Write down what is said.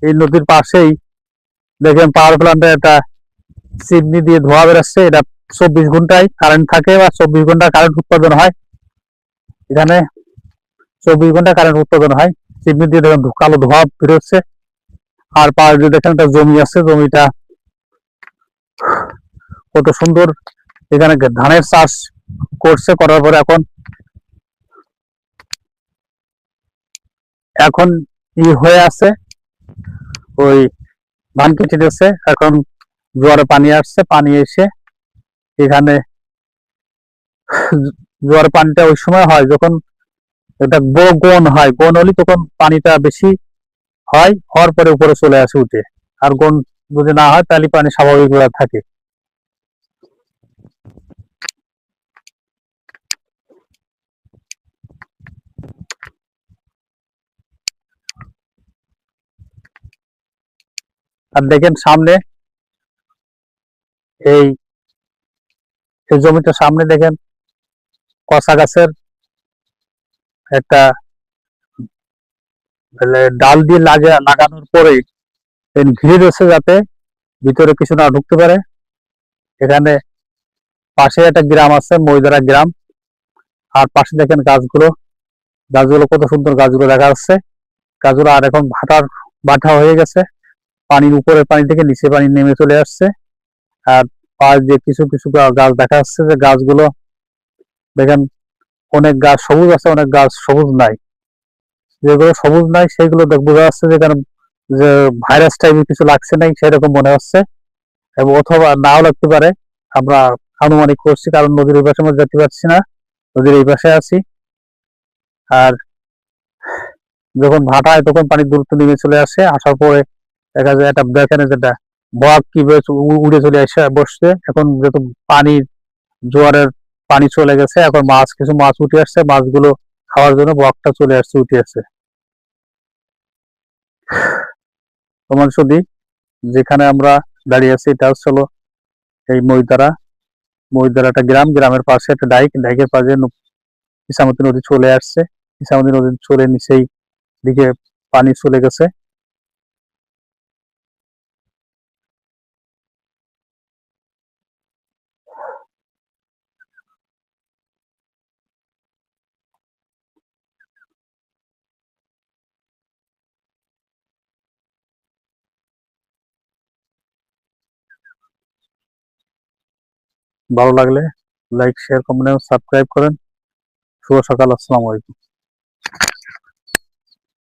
এই নদীর পাশেই দেখেন পাওয়ার প্ল্যান্টে একটা চিমনি দিয়ে ধোঁয়া বেরোচ্ছে। এটা 24 ঘন্টায় কারেন্ট থাকে বা 24 ঘন্টা কারেন্ট উৎপাদন হয়। এখানে 24 ঘন্টা কারেন্ট উৎপাদন হয়। চিমনি দিয়ে দেখেন কালো ধোঁয়া বেরোচ্ছে। আর পাশে দিয়ে দেখেন একটা জমি আছে, জমিটা কত সুন্দর। এখানে ধানের চাষ করছে, করার পরে এখন এখন হয়ে আছে, ওই ধান কেটে দিচ্ছে। এখন জোয়ারে পানি আসছে, পানি এসে এখানে জোয়ার পানিটা ওই সময় হয় যখন এটা গন হয়, গন হলে তখন পানিটা বেশি হয়, হওয়ার পরে উপরে চলে আসে উঠে। আর গন যদি না হয় তাহলে পানি স্বাভাবিক থাকে। আর দেখেন সামনে এই জমিটার সামনে দেখেন কচা গাছের একটা ডাল দিয়ে লাগানোর পরে ঘিরে রয়েছে যাতে ভিতরে কিছু না ঢুকতে পারে। এখানে পাশে একটা গ্রাম আছে, ময়দারা গ্রাম। আর পাশে দেখেন গাছগুলো, গাছগুলো কত সুন্দর, গাছগুলো দেখা যাচ্ছে। গাছগুলো আর এখন বাটা হয়ে গেছে, পানির উপরে পানি থেকে নিচে পানি নেমে চলে আসছে। আর পাশ দিয়ে কিছু কিছু গাছ দেখা যাচ্ছে, যে গাছগুলো দেখেন অনেক গাছ সবুজ আছে, অনেক গাছ সবুজ নাই। যেগুলো সবুজ নাই সেগুলো বোঝা যাচ্ছে যে যে ভাইরাস টাইপের কিছু লাগছে নাই সেরকম মনে হচ্ছে, এবং অথবা নাও লাগতে পারে। আমরা আনুমানিক করছি, কারণ নদীর ওই পাশে আমরা যেতে পারছি না, নদীর এই পাশে আছি। আর যখন ভাটা হয় তখন পানি দ্রুত নেমে চলে আসে, আসার পরে দেখা যায় একটা দেখেন যেটা বক কিভাবে উড়ে চলে আসে বসছে। এখন যেহেতু পানির জোয়ারের পানি চলে গেছে, এখন কিছু মাছ উঠে আসছে, মাছগুলো খাওয়ার জন্য বকটা চলে আসছে, উঠে আসছে। তোমার শুধু যেখানে আমরা দাঁড়িয়ে আছি এটা হচ্ছে এই মইদারা একটা গ্রাম, গ্রামের পাশে একটা ডাইকের পাশে ইসামতি নদী চলে আসছে। ইসামতি নদী চলে নিচেই দিকে পানি চলে গেছে। ভালো লাগলে লাইক, শেয়ার, কমেন্ট এবং সাবস্ক্রাইব করেন। শুভ সকাল, আসসালামু আলাইকুম।